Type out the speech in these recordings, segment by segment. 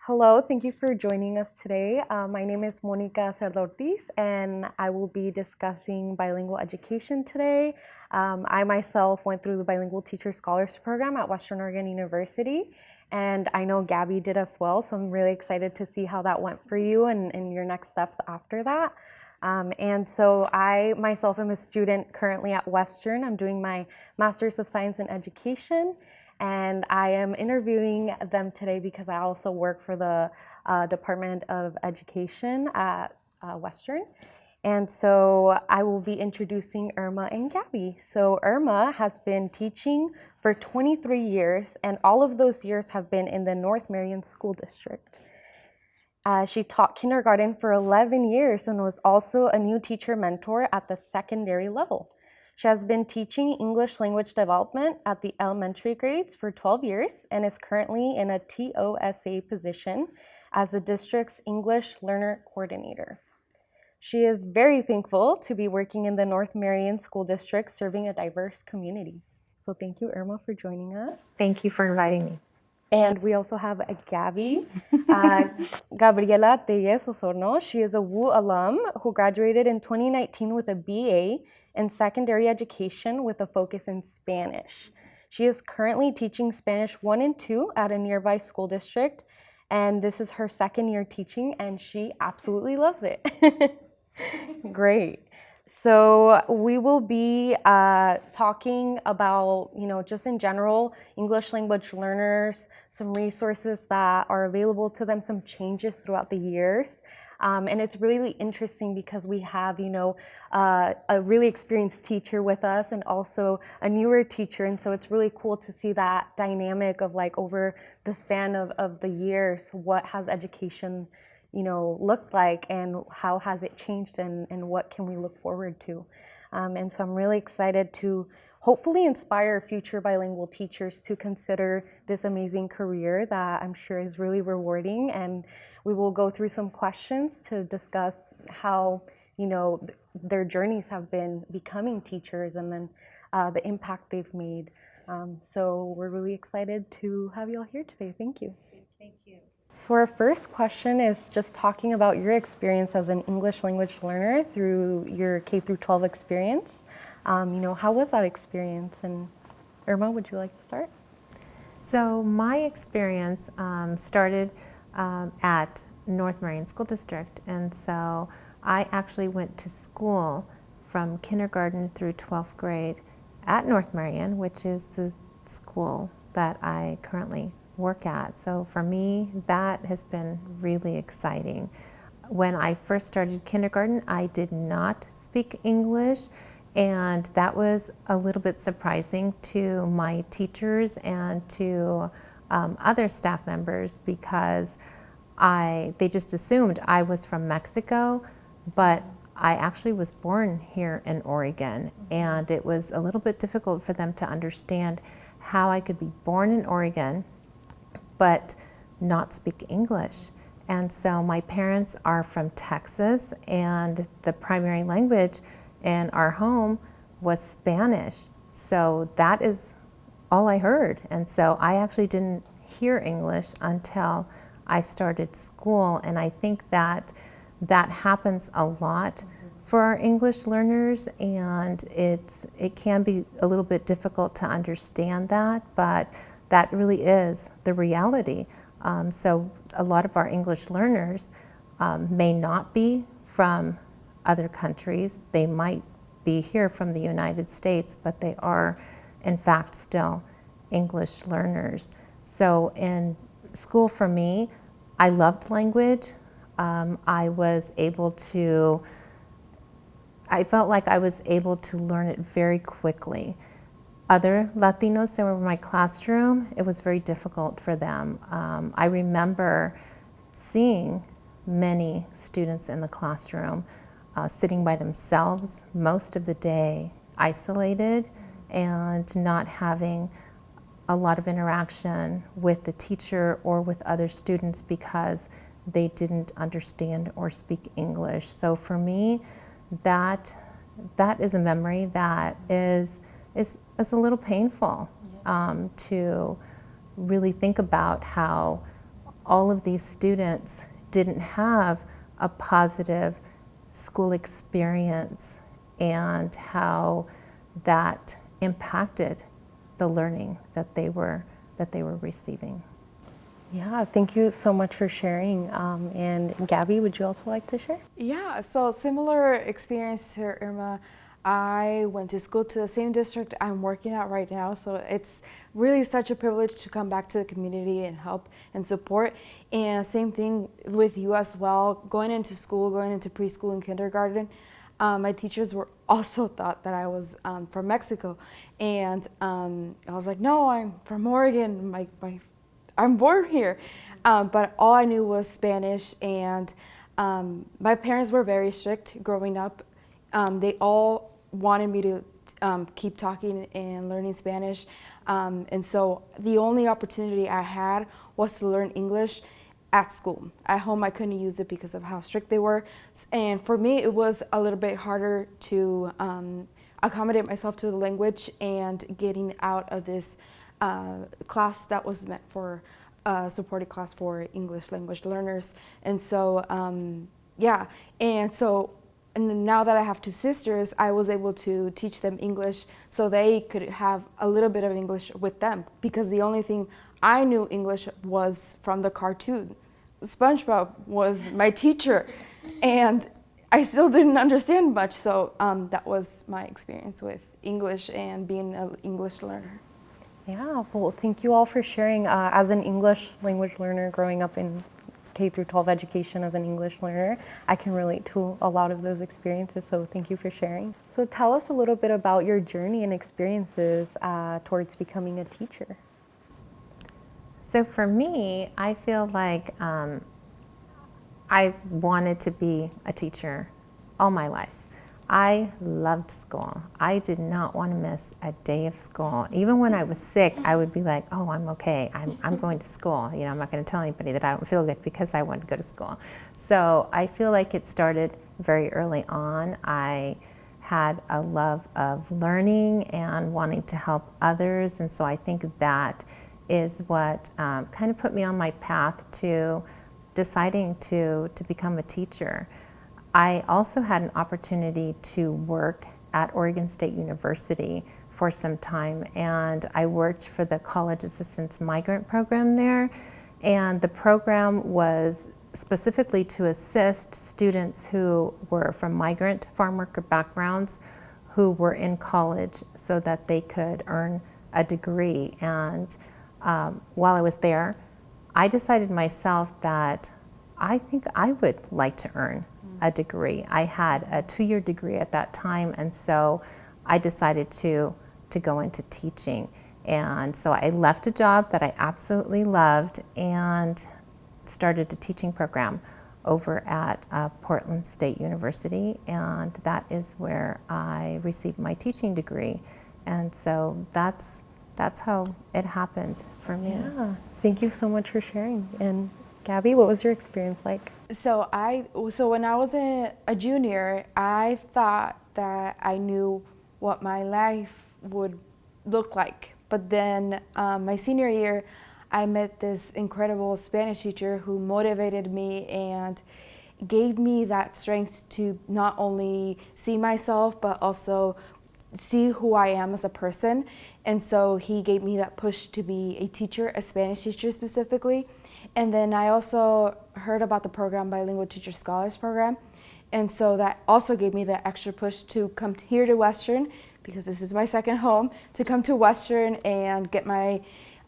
Hello, thank you for joining us today. My name is Monica Cerdortiz, and I will be discussing bilingual education today. I myself went through the Bilingual Teacher Scholarship Program at Western Oregon University, and I know Gabby did as well, so I'm really excited to see how that went for you and your next steps after that. And so I myself am a student currently at Western. I'm doing my Master's of Science in Education, and I am interviewing them today because I also work for the Department of Education at Western. And so I will be introducing Irma and Gabby. So Irma has been teaching for 23 years, and all of those years have been in the North Marion School District. She taught kindergarten for 11 years and was also a new teacher mentor at the secondary level. She has been teaching English language development at the elementary grades for 12 years and is currently in a TOSA position as the district's English Learner Coordinator. She is very thankful to be working in the North Marion School District serving a diverse community. So thank you, Irma, for joining us. Thank you for inviting me. And we also have a Gabby, Gabriela Tellez Osorno. She is a WU alum who graduated in 2019 with a BA in secondary education with a focus in Spanish. She is currently teaching Spanish 1 and 2 at a nearby school district, and this is her second year teaching, and she absolutely loves it. Great. So we will be talking about, just in general, English language learners, some resources that are available to them, some changes throughout the years. And it's really interesting because we have, a really experienced teacher with us and also a newer teacher. And so it's really cool to see that dynamic of like over the span of the years, what has education looked like and how has it changed and what can we look forward to. And so I'm really excited to hopefully inspire future bilingual teachers to consider this amazing career that I'm sure is really rewarding. And we will go through some questions to discuss how, their journeys have been becoming teachers and then the impact they've made. So we're really excited to have you all here today. Thank you. Thank you. So our first question is just talking about your experience as an English language learner through your K through 12 experience. How was that experience? And Irma, would you like to start? So my experience started at North Marion School District, and so I actually went to school from kindergarten through 12th grade at North Marion, which is the school that I currently work at. So for me, that has been really exciting. When I first started kindergarten, I did not speak English, and that was a little bit surprising to my teachers and to other staff members because they just assumed I was from Mexico, but I actually was born here in Oregon, and it was a little bit difficult for them to understand how I could be born in Oregon but not speak English. And so my parents are from Texas, and the primary language in our home was Spanish. So that is all I heard. And so I actually didn't hear English until I started school. And I think that happens a lot for our English learners, and it can be a little bit difficult to understand that, but that really is the reality. So a lot of our English learners may not be from other countries. They might be here from the United States, but they are, in fact, still English learners. So in school for me, I loved language. I felt like I was able to learn it very quickly. Other Latinos that were in my classroom, it was very difficult for them. I remember seeing many students in the classroom sitting by themselves most of the day, isolated, and not having a lot of interaction with the teacher or with other students because they didn't understand or speak English. So for me, that is a memory that is a little painful to really think about how all of these students didn't have a positive school experience and how that impacted the learning that they were receiving. Yeah, thank you so much for sharing. And Gabby, would you also like to share? Yeah, so similar experience to Irma. I went to school to the same district I'm working at right now, so it's really such a privilege to come back to the community and help and support. And same thing with you as well. Going into school, going into preschool and kindergarten, my teachers were also thought that I was from Mexico, and I was like, no, I'm from Oregon. I'm born here, but all I knew was Spanish, and my parents were very strict growing up. They all wanted me to keep talking and learning Spanish, and so the only opportunity I had was to learn English at school. At home, I couldn't use it because of how strict they were, and for me, it was a little bit harder to accommodate myself to the language and getting out of this class that was meant for supported class for English language learners. And so, yeah, and so and now that I have two sisters, I was able to teach them English so they could have a little bit of English with them, because the only thing I knew English was from the cartoons. SpongeBob was my teacher, and I still didn't understand much, so that was my experience with English and being an English learner. Yeah, well, thank you all for sharing. As an English language learner growing up in K through 12 education as an English learner, I can relate to a lot of those experiences, so thank you for sharing. So tell us a little bit about your journey and experiences towards becoming a teacher. So for me, I feel like I wanted to be a teacher all my life. I loved school. I did not want to miss a day of school. Even when I was sick, I would be like, oh, I'm okay. I'm going to school. You know, I'm not going to tell anybody that I don't feel good because I want to go to school. So I feel like it started very early on. I had a love of learning and wanting to help others. And so I think that is what kind of put me on my path to deciding to become a teacher. I also had an opportunity to work at Oregon State University for some time, and I worked for the College Assistance Migrant Program there, and the program was specifically to assist students who were from migrant farm worker backgrounds who were in college so that they could earn a degree. And while I was there, I decided myself that I think I would like to earn a degree. I had a 2-year degree at that time, and so I decided to go into teaching. And so I left a job that I absolutely loved and started a teaching program over at Portland State University, and that is where I received my teaching degree. And so that's how it happened for me. Yeah, thank you so much for sharing. And Gabby, what was your experience like? So when I was a junior, I thought that I knew what my life would look like. But then my senior year, I met this incredible Spanish teacher who motivated me and gave me that strength to not only see myself, but also see who I am as a person. And so he gave me that push to be a teacher, a Spanish teacher specifically. And then I also heard about the program, Bilingual Teacher Scholars Program. And so that also gave me the extra push to come here to Western, because this is my second home, to come to Western and get my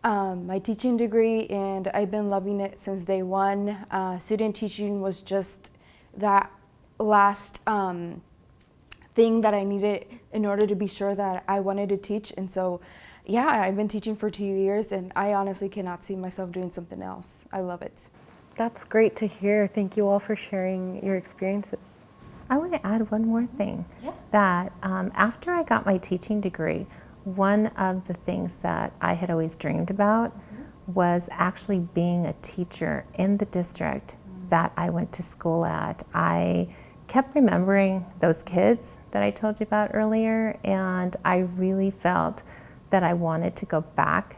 my teaching degree. And I've been loving it since day one. Student teaching was just that last thing that I needed in order to be sure that I wanted to teach. And so yeah, I've been teaching for 2 years, and I honestly cannot see myself doing something else. I love it. That's great to hear. Thank you all for sharing your experiences. I want to add one more thing. Yeah. That after I got my teaching degree, one of the things that I had always dreamed about was actually being a teacher in the district that I went to school at. I kept remembering those kids that I told you about earlier, and I really felt that I wanted to go back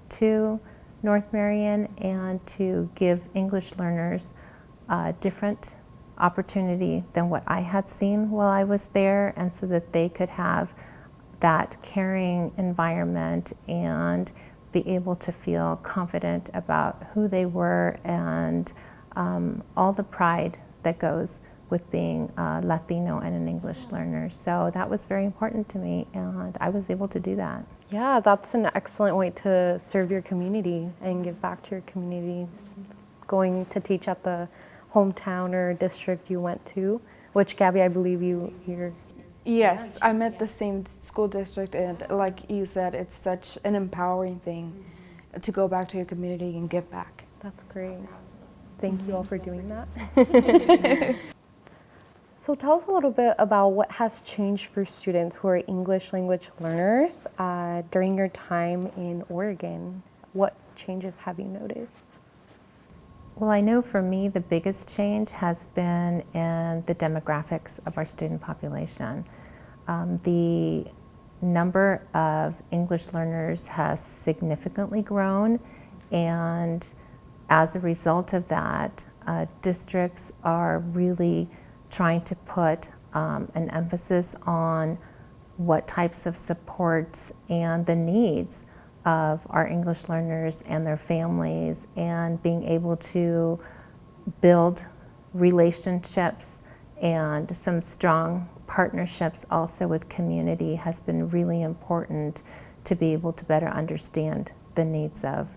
to North Marion and to give English learners a different opportunity than what I had seen while I was there, and so that they could have that caring environment and be able to feel confident about who they were and all the pride that goes with being Latino and an English learner. So that was very important to me, and I was able to do that. Yeah, that's an excellent way to serve your community and give back to your communities. Going to teach at the hometown or district you went to, which Gabby, I believe you're. Yes, I'm at the same school district, and like you said, it's such an empowering thing to go back to your community and give back. That's great. Thank you all for doing that. So tell us a little bit about what has changed for students who are English language learners during your time in Oregon. What changes have you noticed? Well, I know for me the biggest change has been in the demographics of our student population. The number of English learners has significantly grown, and as a result of that, districts are really trying to put an emphasis on what types of supports and the needs of our English learners and their families, and being able to build relationships and some strong partnerships also with community has been really important to be able to better understand the needs of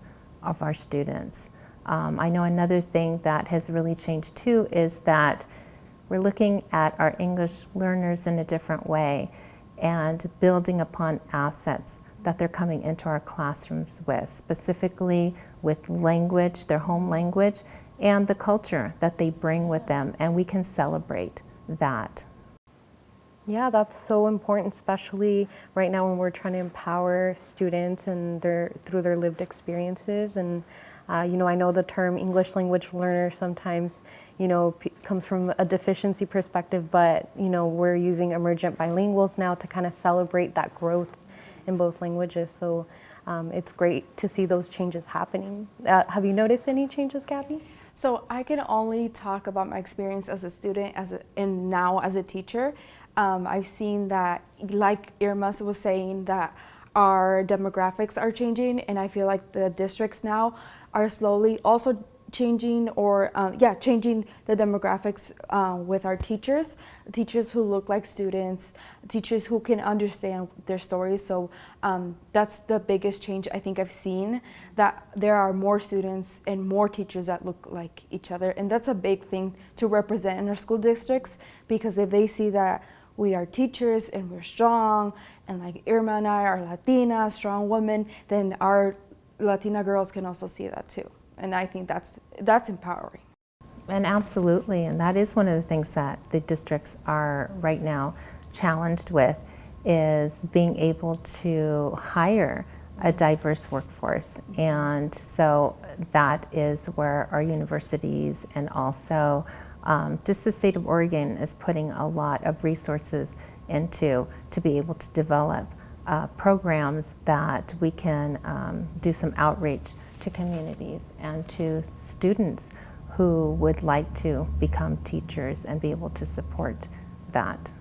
our students. I know another thing that has really changed too is that we're looking at our English learners in a different way and building upon assets that they're coming into our classrooms with, specifically with language, their home language, and the culture that they bring with them, and we can celebrate that. Yeah, that's so important, especially right now when we're trying to empower students and through their lived experiences. And I know the term English language learner sometimes, comes from a deficiency perspective, but we're using emergent bilinguals now to kind of celebrate that growth in both languages. So it's great to see those changes happening. Have you noticed any changes, Gabby? So I can only talk about my experience as a student, and now as a teacher. I've seen that, like Irma was saying, that our demographics are changing, and I feel like the districts now are slowly also changing changing the demographics with our teachers who look like students, teachers who can understand their stories. So that's the biggest change I think I've seen, that there are more students and more teachers that look like each other. And that's a big thing to represent in our school districts, because if they see that we are teachers and we're strong, and like Irma and I are Latina, strong women, then our Latina girls can also see that too. And I think that's empowering. And absolutely, and that is one of the things that the districts are right now challenged with, is being able to hire a diverse workforce. And so that is where our universities and also just the state of Oregon is putting a lot of resources into to be able to develop programs that we can do some outreach to communities and to students who would like to become teachers and be able to support that.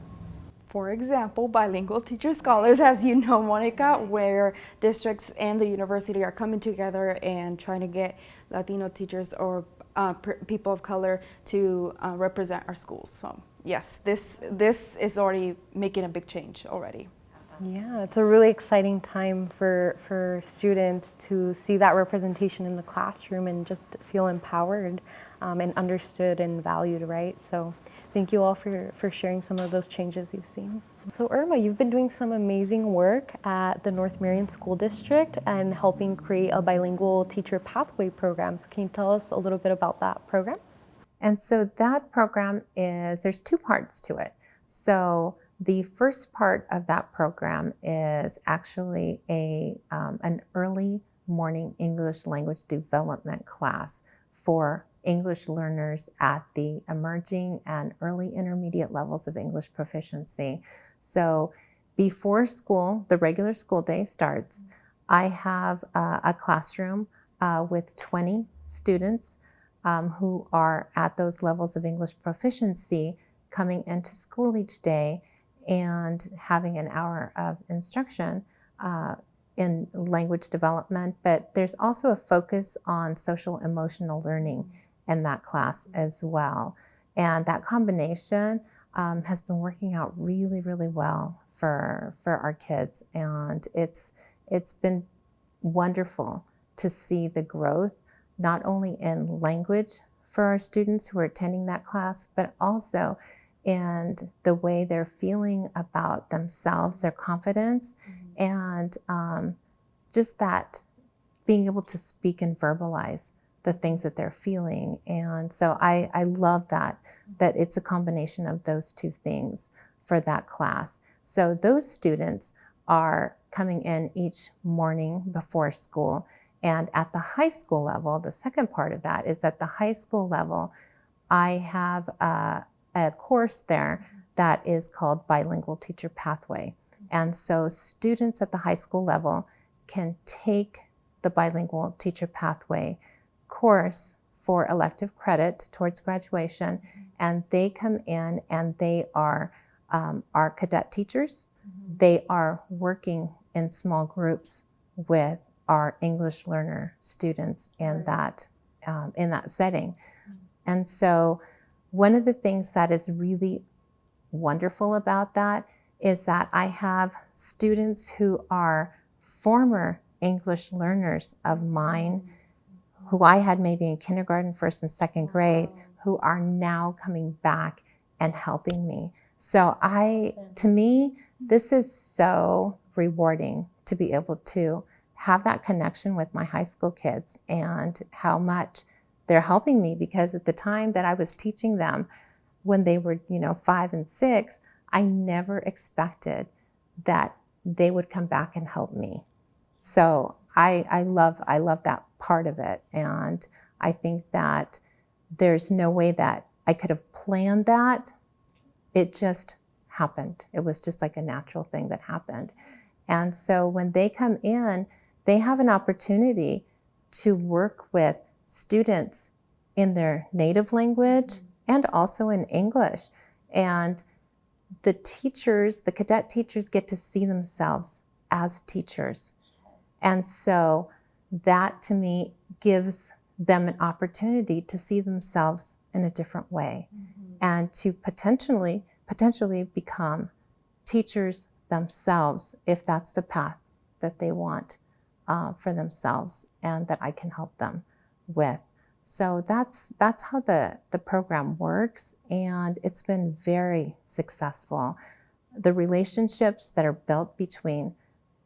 For example, Bilingual Teacher Scholars, as you know, Monica, where districts and the university are coming together and trying to get Latino teachers or people of color to represent our schools. So yes, this is already making a big change already. Yeah, it's a really exciting time for students to see that representation in the classroom and just feel empowered and understood and valued, right? So thank you all for sharing some of those changes you've seen. So Irma, you've been doing some amazing work at the North Marion School District and helping create a bilingual teacher pathway program. So can you tell us a little bit about that program? And so that program there's two parts to it. So the first part of that program is actually an early morning English language development class for English learners at the emerging and early intermediate levels of English proficiency. So before school, the regular school day starts, I have a classroom with 20 students who are at those levels of English proficiency, coming into school each day and having an hour of instruction in language development. But there's also a focus on social emotional learning in that class as well. And that combination has been working out really, really well for our kids. And it's been wonderful to see the growth, not only in language for our students who are attending that class, but also in the way they're feeling about themselves, their confidence, and just that being able to speak and verbalize the things that they're feeling. And so I love that it's a combination of those two things for that class. So those students are coming in each morning before school. And at the high school level, the second part of that is at the high school level, I have a course there that is called Bilingual Teacher Pathway. And so students at the high school level can take the Bilingual Teacher Pathway course for elective credit towards graduation, and they come in and they are our cadet teachers. They are working in small groups with our English learner students in that setting. And so one of the things that is really wonderful about that is that I have students who are former English learners of mine, who I had maybe in kindergarten, first and second grade, who are now coming back and helping me. So to me, this is so rewarding to be able to have that connection with my high school kids and how much they're helping me, because at the time that I was teaching them when they were, 5 and 6, I never expected that they would come back and help me. So I love that part of it. And I think that there's no way that I could have planned that. It just happened. It was just like a natural thing that happened. And so when they come in, they have an opportunity to work with students in their native language and also in English. And the teachers, the cadet teachers, get to see themselves as teachers. And so that to me gives them an opportunity to see themselves in a different way and to potentially become teachers themselves, if that's the path that they want for themselves and that I can help them with. So that's how the program works, and it's been very successful. The relationships that are built between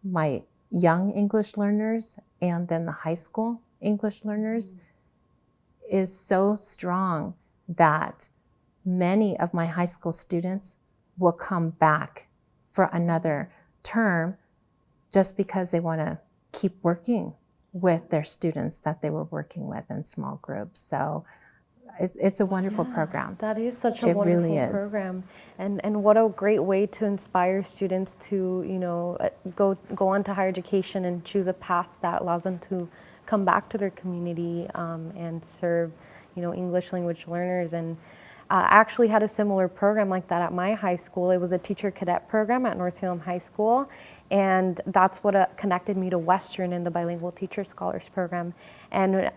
my young English learners and then the high school English learners is so strong that many of my high school students will come back for another term just because they want to keep working with their students that they were working with in small groups. So it's a wonderful program. That is such a It wonderful really is. program, and what a great way to inspire students to go on to higher education and choose a path that allows them to come back to their community and serve English language learners. And I actually had a similar program like that at my high school. It was a teacher cadet program at North Salem High School, and that's what connected me to Western in the Bilingual Teacher Scholars Program. And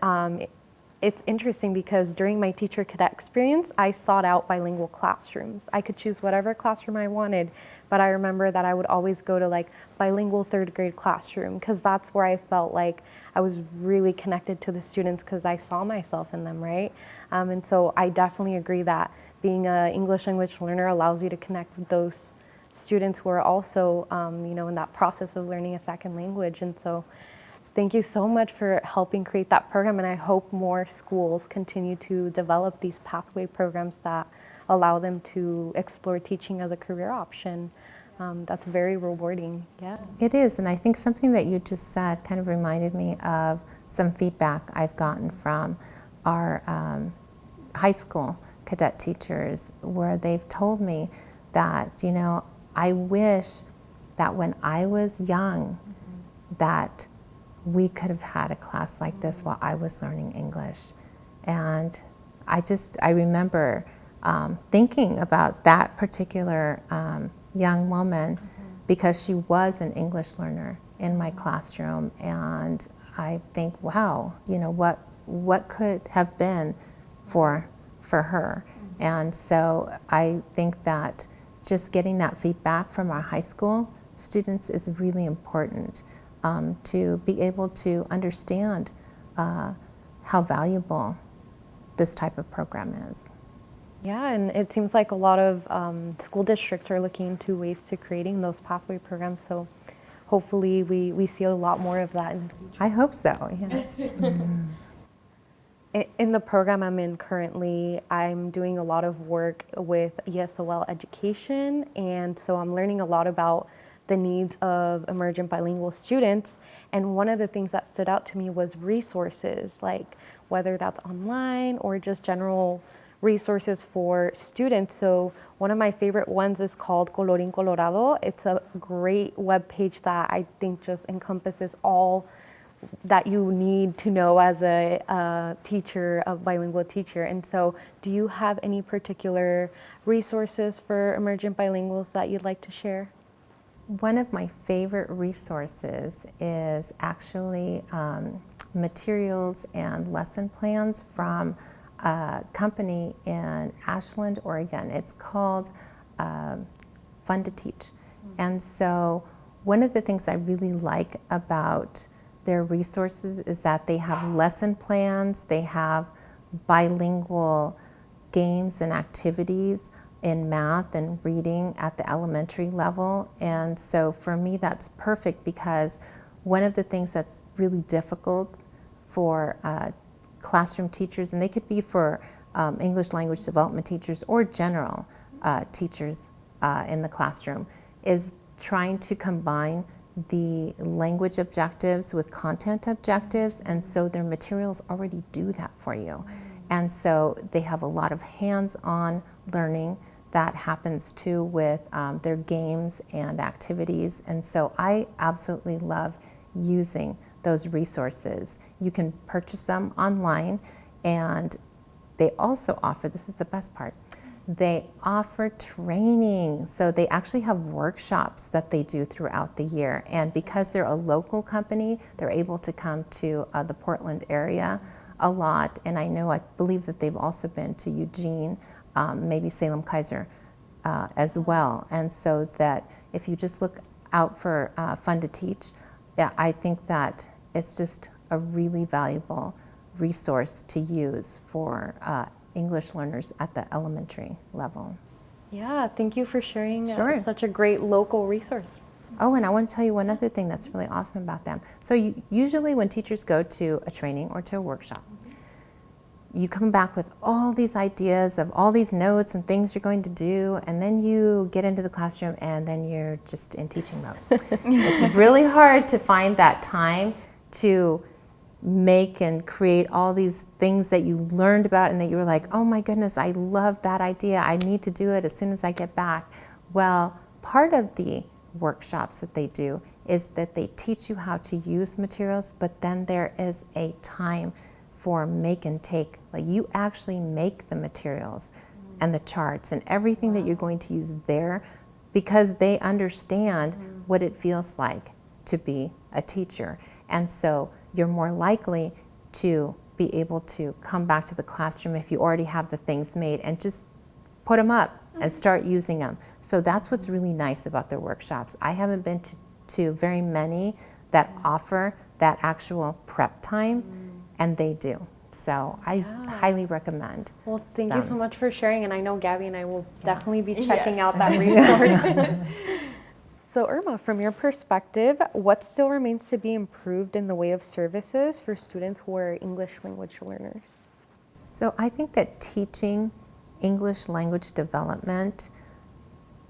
it's interesting because during my teacher cadet experience, I sought out bilingual classrooms. I could choose whatever classroom I wanted, but I remember that I would always go to like bilingual third grade classroom because that's where I felt like I was really connected to the students because I saw myself in them, right? And so I definitely agree that being an English language learner allows you to connect with those students who are also, in that process of learning a second language. And so thank you so much for helping create that program, and I hope more schools continue to develop these pathway programs that allow them to explore teaching as a career option. That's very rewarding. Yeah. It is, and I think something that you just said kind of reminded me of some feedback I've gotten from our high school cadet teachers, where they've told me that, I wish that when I was young, that we could have had a class like this while I was learning English. And I remember thinking about that particular young woman because she was an English learner in my classroom. And I think, wow, you know, what could have been for her. And so I think that just getting that feedback from our high school students is really important to be able to understand how valuable this type of program is. Yeah, and it seems like a lot of school districts are looking into ways to creating those pathway programs. So hopefully we see a lot more of that in the future. I hope so, yes. In the program I'm in currently, I'm doing a lot of work with ESOL education, and so I'm learning a lot about the needs of emergent bilingual students. And one of the things that stood out to me was resources, like whether that's online or just general resources for students. So one of my favorite ones is called Colorín Colorado. It's a great web page that I think just encompasses all that you need to know as a teacher, a bilingual teacher. And so do you have any particular resources for emergent bilinguals that you'd like to share? One of my favorite resources is actually materials and lesson plans from a company in Ashland, Oregon. It's called Fun to Teach. And so one of the things I really like about their resources is that they have lesson plans, they have bilingual games and activities in math and reading at the elementary level. And so for me that's perfect, because one of the things that's really difficult for classroom teachers, and they could be for English language development teachers or general teachers in the classroom, is trying to combine the language objectives with content objectives. And so their materials already do that for you. And so they have a lot of hands-on learning that happens too with their games and activities. And so I absolutely love using those resources. You can purchase them online, and they also offer, this is the best part, they offer training. So they actually have workshops that they do throughout the year. And because they're a local company, they're able to come to the Portland area a lot. And I believe that they've also been to Eugene, maybe Salem Kaiser as well. And so that if you just look out for Fun to Teach, yeah, I think that it's just a really valuable resource to use for English learners at the elementary level. Yeah, thank you for sharing Sure. such a great local resource. Oh, and I want to tell you one other thing that's really awesome about them. So usually when teachers go to a training or to a workshop, you come back with all these ideas of all these notes and things you're going to do, and then you get into the classroom and then you're just in teaching mode. It's really hard to find that time to make and create all these things that you learned about and that you were like, oh my goodness, I love that idea. I need to do it as soon as I get back. Well, part of the workshops that they do is that they teach you how to use materials, but then there is a time for make and take. Like you actually make the materials and the charts and everything that you're going to use there, because they understand what it feels like to be a teacher. And so you're more likely to be able to come back to the classroom if you already have the things made and just put them up and start using them. So that's what's really nice about their workshops. I haven't been to very many that offer that actual prep time, and they do. So I highly recommend. Well, thank you so much for sharing, and I know Gabby and I will definitely be checking Yes. out that resource. So Irma, from your perspective, what still remains to be improved in the way of services for students who are English language learners? So I think that teaching English language development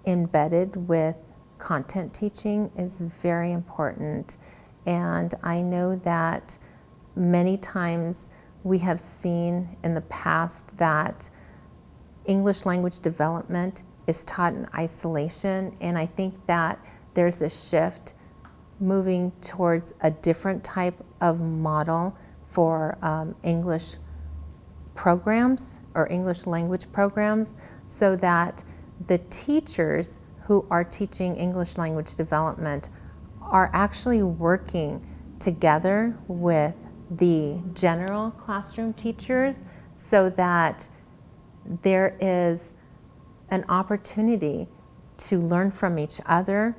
embedded with content teaching is very important. And I know that many times we have seen in the past that English language development is taught in isolation, and I think that there's a shift moving towards a different type of model for English programs or English language programs, so that the teachers who are teaching English language development are actually working together with the general classroom teachers, so that there is an opportunity to learn from each other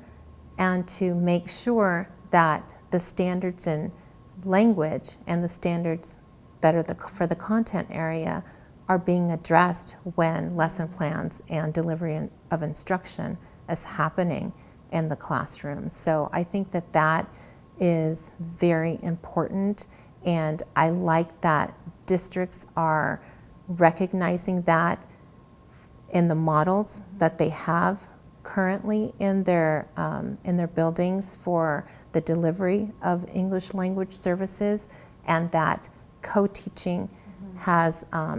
and to make sure that the standards in language and the standards that are for the content area are being addressed when lesson plans and delivery of instruction is happening in the classroom. So I think that that is very important, and I like that districts are recognizing that in the models that they have currently in their buildings for the delivery of English language services, and that co-teaching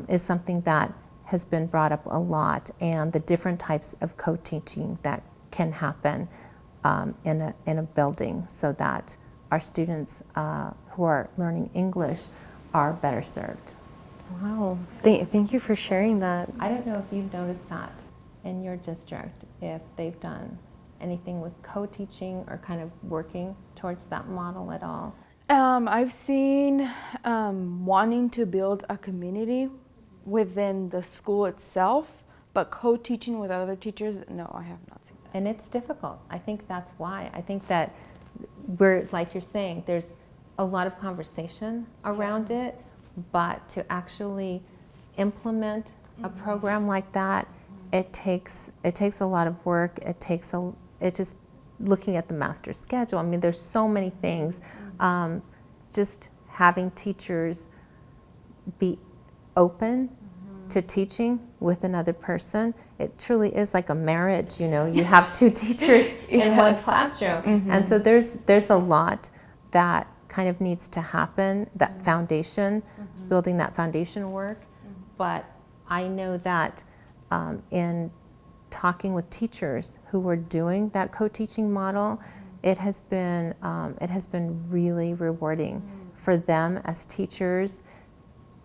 is something that has been brought up a lot, and the different types of co-teaching that can happen in a building, so that our students who are learning English are better served. Wow, thank you for sharing that. I don't know if you've noticed that in your district, if they've done anything with co-teaching or kind of working towards that model at all. I've seen wanting to build a community within the school itself, but co-teaching with other teachers, no, I have not seen that. And it's difficult. I think that's why. I think that we're, like you're saying, there's a lot of conversation around it, but to actually implement a program like that, it takes a lot of work. It just looking at the master schedule. I mean, there's so many things. Just having teachers be open to teaching with another person. It truly is like a marriage, you know. You have two teachers in one classroom. And so there's a lot that kind of needs to happen, that foundation, building that foundation work. But I know that in talking with teachers who were doing that co-teaching model, it has been really rewarding for them as teachers.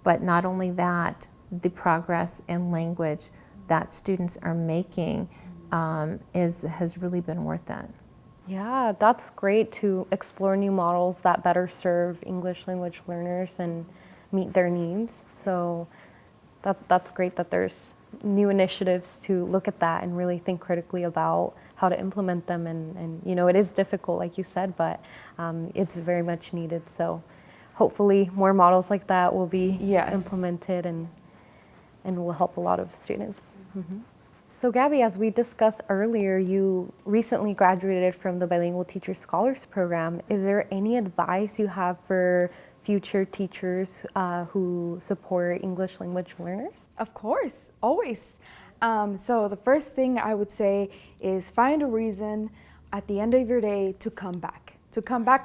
But not only that, the progress in language that students are making has really been worth it. Yeah, that's great to explore new models that better serve English language learners and meet their needs. So that's great that there's new initiatives to look at that and really think critically about how to implement them. And you know, it is difficult, like you said, but it's very much needed. So hopefully more models like that will be implemented and will help a lot of students. So Gabby, as we discussed earlier, you recently graduated from the Bilingual Teacher Scholars Program. Is there any advice you have for future teachers who support English language learners? Of course, always. So the first thing I would say is find a reason at the end of your day to come back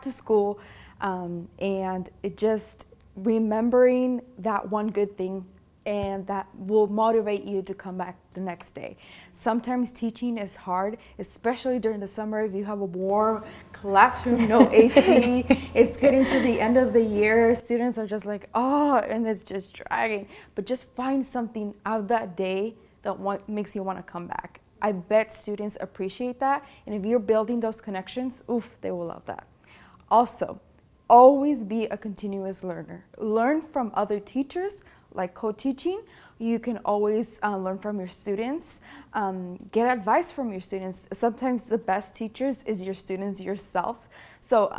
to school, and it just remembering that one good thing, and that will motivate you to come back the next day. Sometimes teaching is hard, especially during the summer if you have a warm classroom, no AC. It's getting to the end of the year. Students are just like, oh, and it's just dragging. But just find something out of that day that makes you want to come back. I bet students appreciate that. And if you're building those connections, oof, they will love that. Also, always be a continuous learner. Learn from other teachers, like co-teaching. You can always learn from your students, get advice from your students. Sometimes the best teachers is your students yourself. So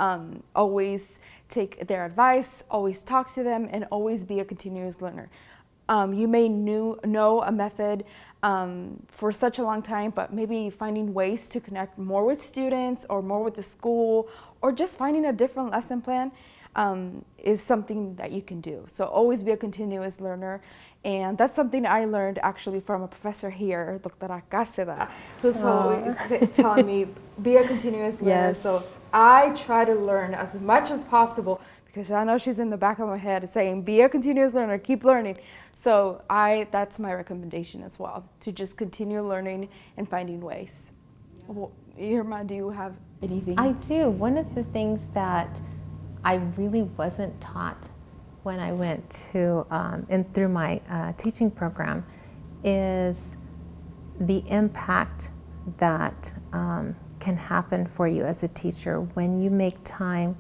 always take their advice, always talk to them, and always be a continuous learner. You may know a method for such a long time, but maybe finding ways to connect more with students or more with the school, or just finding a different lesson plan is something that you can do. So always be a continuous learner. And that's something I learned actually from a professor here, Dr. Caseda, who's always telling me, be a continuous learner. Yes. So I try to learn as much as possible, because I know she's in the back of my head saying, be a continuous learner, keep learning. So that's my recommendation as well, to just continue learning and finding ways. Well, Irma, do you have anything? I do. One of the things that I really wasn't taught when I went to and through my teaching program is the impact that can happen for you as a teacher when you make time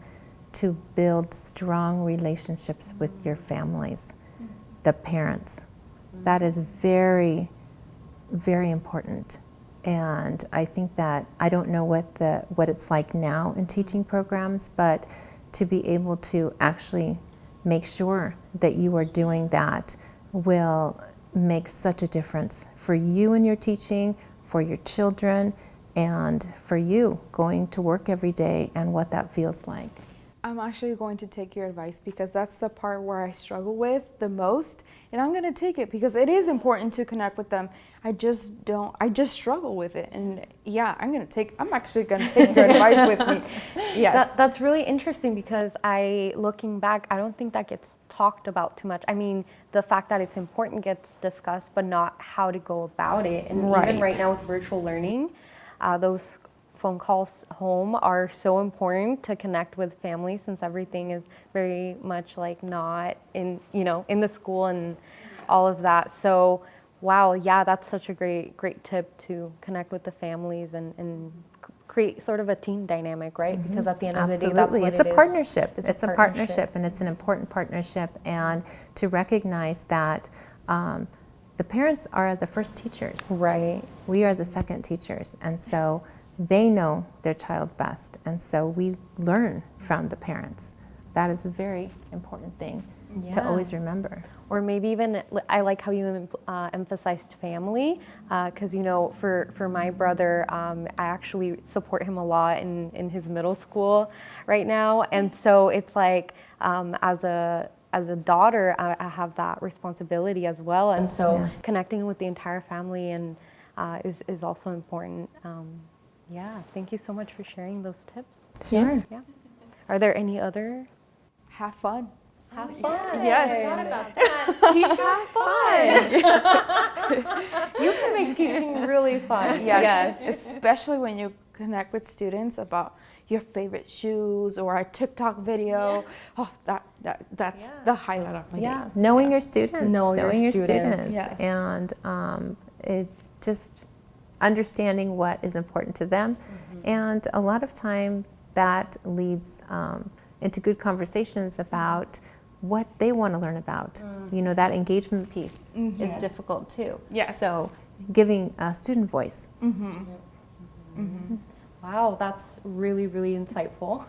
to build strong relationships with your families, the parents. That is very, very important. And I think that, I don't know what it's like now in teaching programs, but to be able to actually make sure that you are doing that will make such a difference for you in your teaching, for your children, and for you going to work every day and what that feels like. I'm actually going to take your advice because that's the part where I struggle with the most, and I'm going to take it because it is important to connect with them. I just struggle with it, and yeah, I'm actually going to take your advice with me. Yes. That's really interesting because looking back, I don't think that gets talked about too much. I mean, the fact that it's important gets discussed, but not how to go about it. And even right now with virtual learning, those phone calls home are so important to connect with families, since everything is very much like not in the school and all of that. So wow, yeah, that's such a great tip to connect with the families and create sort of a team dynamic, right? Because at the end of the day, that's what it's a it is. partnership. It's a partnership, and it's an important partnership. And to recognize that the parents are the first teachers. Right. We are the second teachers, and so they know their child best, and so we learn from the parents. That is a very important thing to always remember. Or maybe even, I like how you emphasized family, because for my brother, I actually support him a lot in his middle school right now, and so it's like as a daughter, I have that responsibility as well, and so connecting with the entire family and is also important. Yeah, thank you so much for sharing those tips. Sure. Yeah. Are there any other? Have fun. Have fun. Yes. I thought about that. Teaching's fun. You can make teaching really fun. Yes. Especially when you connect with students about your favorite shoes or a TikTok video. Oh, that's the highlight of my day. Knowing your students. Knowing your students. Yes. And it just understanding what is important to them. And a lot of time that leads into good conversations about what they want to learn about. That engagement piece is difficult too. Yes. So giving a student voice. Wow, that's really insightful.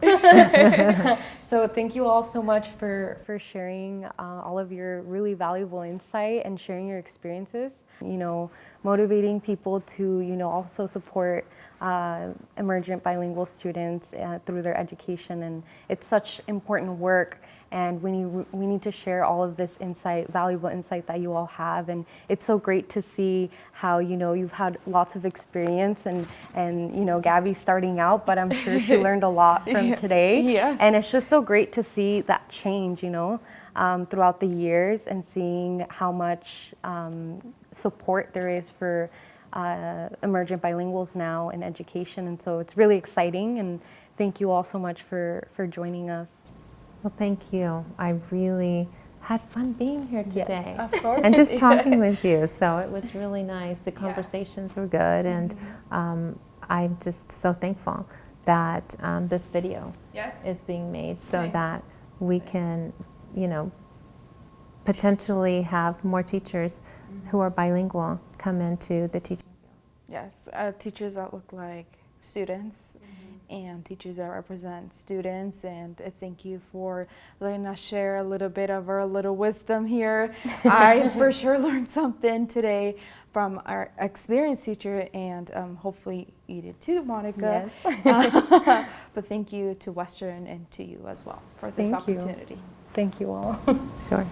So thank you all so much for sharing all of your really valuable insight and sharing your experiences. Motivating people to also support emergent bilingual students through their education, and it's such important work. And we need to share all of this valuable insight that you all have. And it's so great to see how, you've had lots of experience and Gabby starting out, but I'm sure she learned a lot from today. Yes. And it's just so great to see that change, throughout the years, and seeing how much support there is for emergent bilinguals now in education. And so it's really exciting. And thank you all so much for joining us. Well, thank you. I really had fun being here today. Of course. And just talking with you. So it was really nice. The conversations were good. And I'm just so thankful that this video is being made so that we can, potentially have more teachers who are bilingual come into the teaching field. Yes, teachers that look like students and teachers that represent students. And thank you for letting us share a little bit of our little wisdom here. I for sure learned something today from our experienced teacher, and hopefully you did too, Monica. Yes. But thank you to Western and to you as well for this opportunity. Thank you all. Sure.